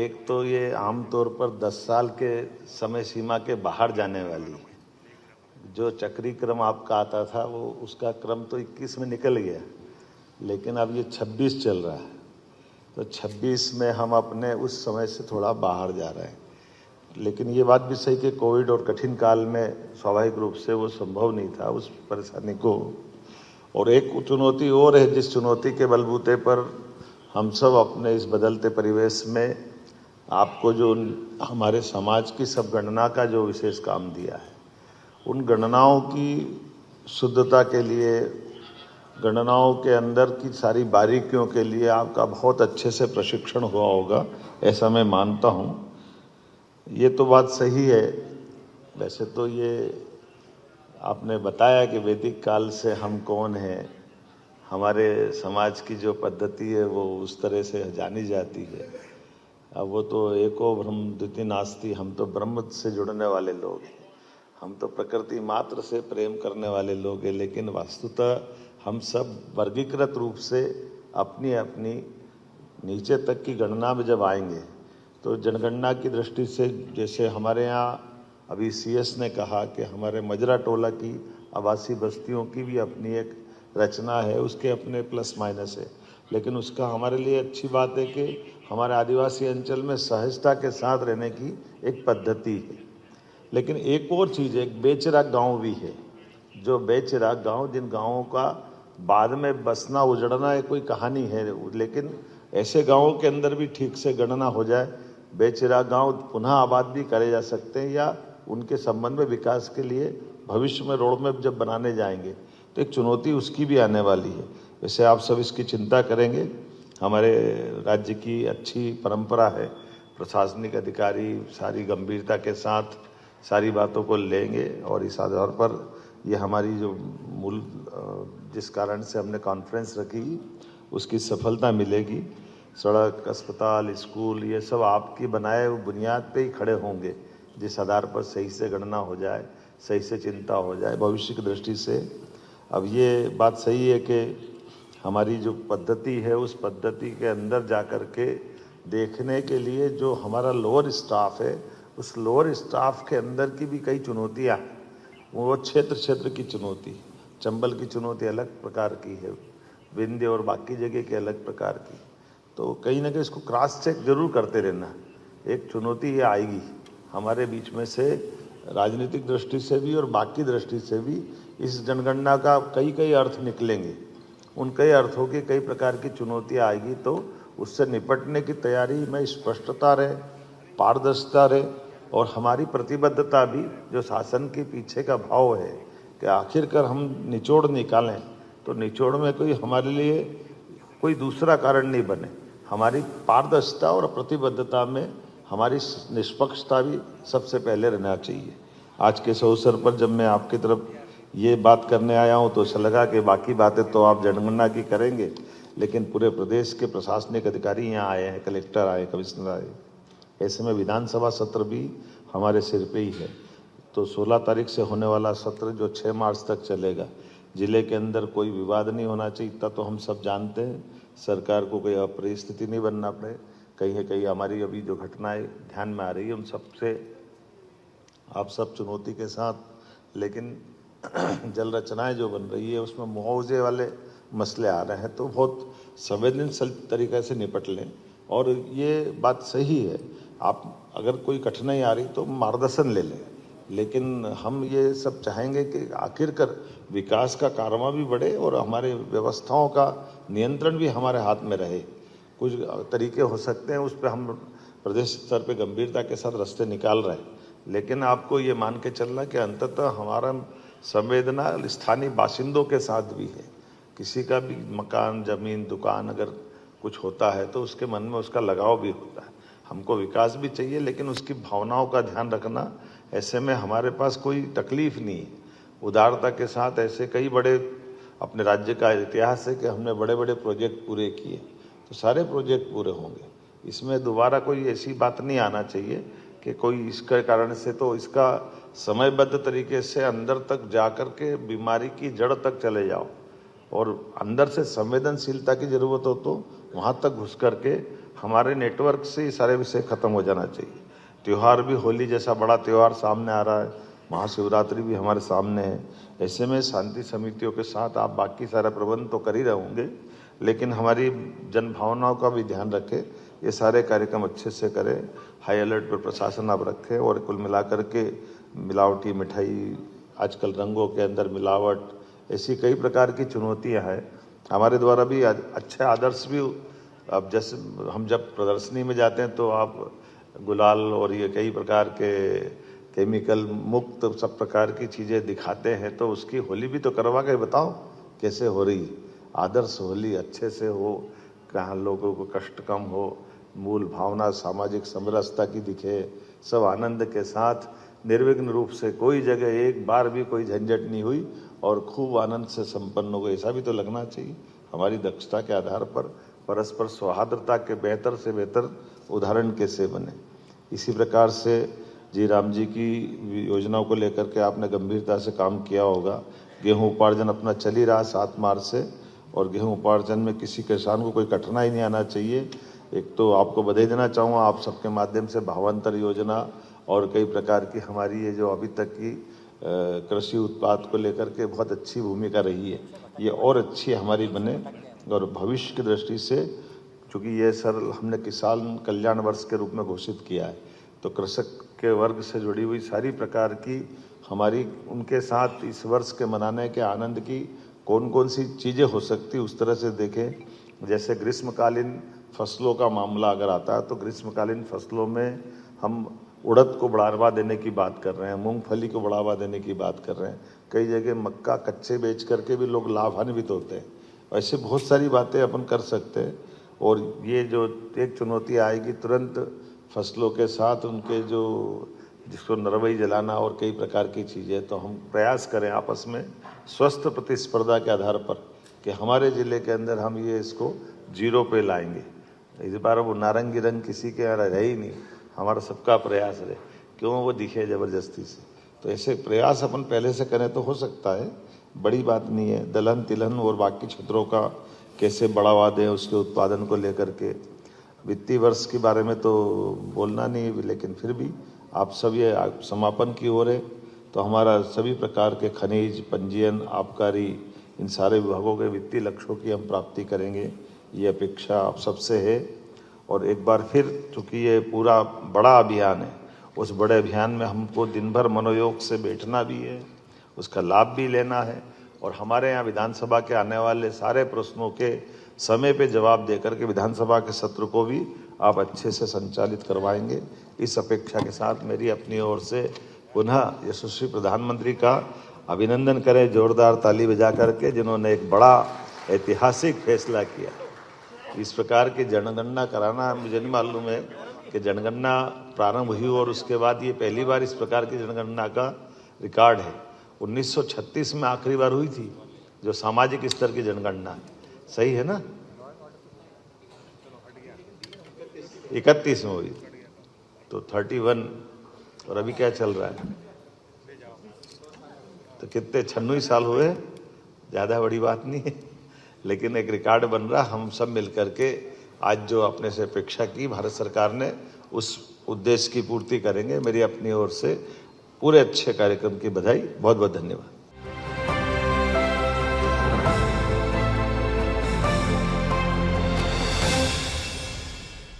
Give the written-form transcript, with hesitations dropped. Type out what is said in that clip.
एक तो ये आमतौर पर 10 साल के समय सीमा के बाहर जाने वाली है। जो चक्री क्रम आपका आता था वो उसका क्रम तो 21 में निकल गया, लेकिन अब ये 26 चल रहा है। तो 26 में हम अपने उस समय से थोड़ा बाहर जा रहे हैं। लेकिन ये बात भी सही कि कोविड और कठिन काल में स्वाभाविक रूप से वो संभव नहीं था उस परेशानी को। और एक चुनौती और है, जिस चुनौती के बलबूते पर हम सब अपने इस बदलते परिवेश में आपको जो हमारे समाज की सब गणना का जो विशेष काम दिया है, उन गणनाओं की शुद्धता के लिए, गणनाओं के अंदर की सारी बारीकियों के लिए आपका बहुत अच्छे से प्रशिक्षण हुआ होगा, ऐसा मैं मानता हूँ। ये तो बात सही है। वैसे तो ये आपने बताया कि वैदिक काल से हम कौन हैं, हमारे समाज की जो पद्धति है वो उस तरह से जानी जाती है। अब वो तो एको ब्रह्म द्वितीय नास्ति, हम तो ब्रह्म से जुड़ने वाले लोग हैं, हम तो प्रकृति मात्र से प्रेम करने वाले लोग हैं। लेकिन वस्तुतः हम सब वर्गीकृत रूप से अपनी अपनी नीचे तक की गणना में जब आएंगे तो जनगणना की दृष्टि से, जैसे हमारे यहाँ अभी CS ने कहा कि हमारे मजरा टोला की आवासीय बस्तियों की भी अपनी एक रचना है, उसके अपने प्लस माइनस है। लेकिन उसका हमारे लिए अच्छी बात है कि हमारे आदिवासी अंचल में सहजता के साथ रहने की एक पद्धति है। लेकिन एक और चीज़ है, एक बेचरा गांव भी है। जो बेचरा गांव, जिन गांवों का बाद में बसना उजड़ना है कोई कहानी है, लेकिन ऐसे गांवों के अंदर भी ठीक से गणना हो जाए, बेचरा गांव पुनः आबाद भी करे जा सकते हैं, या उनके संबंध में विकास के लिए भविष्य में रोड मैप जब बनाने जाएंगे तो एक चुनौती उसकी भी आने वाली है। वैसे आप सब इसकी चिंता करेंगे। हमारे राज्य की अच्छी परंपरा है, प्रशासनिक अधिकारी सारी गंभीरता के साथ सारी बातों को लेंगे और इस आधार पर ये हमारी जो मूल जिस कारण से हमने कॉन्फ्रेंस रखी उसकी सफलता मिलेगी। सड़क, अस्पताल, स्कूल, ये सब आपकी बनाए हुए बुनियाद पे ही खड़े होंगे, जिस आधार पर सही से गणना हो जाए, सही से चिंता हो जाए भविष्य की दृष्टि से। अब ये बात सही है कि हमारी जो पद्धति है उस पद्धति के अंदर जा कर के देखने के लिए जो हमारा लोअर स्टाफ है, उस लोअर स्टाफ के अंदर की भी कई चुनौतियाँ, वो क्षेत्र क्षेत्र की चुनौती, चंबल की चुनौती अलग प्रकार की है, विंध्य और बाकी जगह के अलग प्रकार की। तो कहीं ना कहीं इसको क्रॉस चेक जरूर करते रहना। एक चुनौती ये आएगी हमारे बीच में से, राजनीतिक दृष्टि से भी और बाकी दृष्टि से भी इस जनगणना का कई अर्थ निकलेंगे। उन कई अर्थों की कई प्रकार की चुनौतियाँ आएगी, तो उससे निपटने की तैयारी में स्पष्टता रहे, पारदर्शिता रहे और हमारी प्रतिबद्धता भी, जो शासन के पीछे का भाव है कि आखिरकार हम निचोड़ निकालें, तो निचोड़ में कोई हमारे लिए कोई दूसरा कारण नहीं बने। हमारी पारदर्शिता और प्रतिबद्धता में हमारी निष्पक्षता भी सबसे पहले रहना चाहिए। आज के इस अवसर पर जब मैं आपकी तरफ ये बात करने आया हूँ तो ऐसा लगा कि बाकी बातें तो आप जनगणना की करेंगे, लेकिन पूरे प्रदेश के प्रशासनिक अधिकारी यहाँ आए हैं, कलेक्टर आए, कमिश्नर आए, ऐसे में विधानसभा सत्र भी हमारे सिर पे ही है। तो 16 तारीख से होने वाला सत्र जो 6 मार्च तक चलेगा, जिले के अंदर कोई विवाद नहीं होना चाहिए, इतना तो हम सब जानते हैं। सरकार को कोई अप्रिय स्थिति नहीं बनना पड़े। कहीं न कहीं हमारी अभी जो घटनाएं ध्यान में आ रही है उन सबसे आप सब चुनौती के साथ, लेकिन जल रचनाएं जो बन रही है उसमें मुआवजे वाले मसले आ रहे हैं, तो बहुत संवेदनशील तरीके से निपट लें। और ये बात सही है, आप अगर कोई कठिनाई आ रही तो मार्गदर्शन ले लें, लेकिन हम ये सब चाहेंगे कि आखिरकार विकास का कारवां भी बढ़े और हमारे व्यवस्थाओं का नियंत्रण भी हमारे हाथ में रहे। कुछ तरीके हो सकते हैं, उस पर हम प्रदेश स्तर पे गंभीरता के साथ रास्ते निकाल रहे हैं, लेकिन आपको ये मान के चलना कि अंततः हमारा संवेदना स्थानीय बाशिंदों के साथ भी है। किसी का भी मकान, जमीन, दुकान अगर कुछ होता है तो उसके मन में उसका लगाव भी होता है। हमको विकास भी चाहिए, लेकिन उसकी भावनाओं का ध्यान रखना। ऐसे में हमारे पास कोई तकलीफ नहीं है। उदारता के साथ ऐसे कई बड़े अपने राज्य का इतिहास है कि हमने बड़े बड़े प्रोजेक्ट पूरे किए, तो सारे प्रोजेक्ट पूरे होंगे। इसमें दोबारा कोई ऐसी बात नहीं आना चाहिए कि कोई इसके कारण से, तो इसका समयबद्ध तरीके से अंदर तक जा कर के बीमारी की जड़ तक चले जाओ और अंदर से संवेदनशीलता की ज़रूरत हो तो वहाँ तक घुस करके हमारे नेटवर्क से ये सारे विषय खत्म हो जाना चाहिए। त्यौहार भी, होली जैसा बड़ा त्यौहार सामने आ रहा है, महाशिवरात्रि भी हमारे सामने है। ऐसे में शांति समितियों के साथ आप बाकी सारा प्रबंध तो कर ही रहे होंगे, लेकिन हमारी जन भावनाओं का भी ध्यान रखें, ये सारे कार्यक्रम अच्छे से करें। हाई अलर्ट पर प्रशासन आप रखें और कुल मिलाकर के मिलावटी मिठाई, आजकल रंगों के अंदर मिलावट, ऐसी कई प्रकार की चुनौतियां हैं। हमारे द्वारा भी अच्छे आदर्श भी, अब जैसे हम जब प्रदर्शनी में जाते हैं तो आप गुलाल और ये कई प्रकार के केमिकल मुक्त सब प्रकार की चीज़ें दिखाते हैं, तो उसकी होली भी तो करवा के बताओ कैसे हो रही। आदर्श होली अच्छे से हो, कहाँ लोगों को कष्ट कम हो, मूल भावना सामाजिक समरसता की दिखे, सब आनंद के साथ निर्विघ्न रूप से, कोई जगह एक बार भी कोई झंझट नहीं हुई और खूब आनंद से संपन्न हो गए, ऐसा भी तो लगना चाहिए। हमारी दक्षता के आधार पर परस्पर सौहार्दता के बेहतर से बेहतर उदाहरण कैसे बने। इसी प्रकार से जी राम जी की योजनाओं को लेकर के आपने गंभीरता से काम किया होगा। गेहूं उपार्जन अपना चल ही रहा 7 मार्च से, और गेहूं उपार्जन में किसी किसान को कोई कठिनाई नहीं आना चाहिए। एक तो आपको बधाई देना चाहूँगा, आप सबके माध्यम से भावांतर योजना और कई प्रकार की हमारी ये जो अभी तक की कृषि उत्पाद को लेकर के बहुत अच्छी भूमिका रही है, ये और अच्छी हमारी बने। और भविष्य की दृष्टि से, चूँकि ये सर हमने किसान कल्याण वर्ष के रूप में घोषित किया है, तो कृषक के वर्ग से जुड़ी हुई सारी प्रकार की हमारी उनके साथ इस वर्ष के मनाने के आनंद की कौन कौन सी चीज़ें हो सकती, उस तरह से देखें। जैसे ग्रीष्मकालीन फसलों का मामला अगर आता है, तो ग्रीष्मकालीन फसलों में हम उड़द को बढ़ावा देने की बात कर रहे हैं, मूंगफली को बढ़ावा देने की बात कर रहे हैं। कई जगह मक्का कच्चे बेच करके भी लोग लाभान्वित होते हैं। ऐसे बहुत सारी बातें अपन कर सकते हैं। और ये जो एक चुनौती आएगी तुरंत फसलों के साथ उनके जो जिसको नरवई जलाना और कई प्रकार की चीज़ें, तो हम प्रयास करें आपस में स्वस्थ प्रतिस्पर्धा के आधार पर कि हमारे ज़िले के अंदर हम ये इसको 0 पे लाएंगे। इस बार वो नारंगी रंग किसी के यहाँ रहे ही नहीं, हमारा सबका प्रयास रहे, क्यों वो दिखे ज़बरदस्ती से। तो ऐसे प्रयास अपन पहले से करें तो हो सकता है, बड़ी बात नहीं है। दलहन तिलहन और बाकी क्षेत्रों का कैसे बढ़ावा दें उसके उत्पादन को लेकर के। वित्तीय वर्ष के बारे में तो बोलना नहीं, लेकिन फिर भी आप सब ये समापन की ओर है, तो हमारा सभी प्रकार के खनिज, पंजीयन, आबकारी, इन सारे विभागों के वित्तीय लक्ष्यों की हम प्राप्ति करेंगे, ये अपेक्षा आप सबसे है। और एक बार फिर, चूँकि ये पूरा बड़ा अभियान है, उस बड़े अभियान में हमको दिन भर मनोयोग से बैठना भी है, उसका लाभ भी लेना है, और हमारे यहाँ विधानसभा के आने वाले सारे प्रश्नों के समय पे जवाब देकर के विधानसभा के सत्र को भी आप अच्छे से संचालित करवाएंगे। इस अपेक्षा के साथ मेरी अपनी ओर से पुनः यशस्वी प्रधानमंत्री का अभिनंदन करें जोरदार ताली बजा करके, जिन्होंने एक बड़ा ऐतिहासिक फैसला किया। इस प्रकार की जनगणना कराना, मुझे नहीं मालूम है कि जनगणना प्रारंभ हुई और उसके बाद ये पहली बार इस प्रकार की जनगणना का रिकॉर्ड है। 1936 में आखिरी बार हुई थी जो सामाजिक स्तर की जनगणना, सही है ना? 31 में हुई, तो 31, और अभी क्या चल रहा है, तो कितने 96 साल हुए, ज़्यादा बड़ी बात नहीं है, लेकिन एक रिकॉर्ड बन रहा। हम सब मिलकर के आज जो अपने से अपेक्षा की भारत सरकार ने, उस उद्देश्य की पूर्ति करेंगे। मेरी अपनी ओर से पूरे अच्छे कार्यक्रम की बधाई, बहुत बहुत धन्यवाद।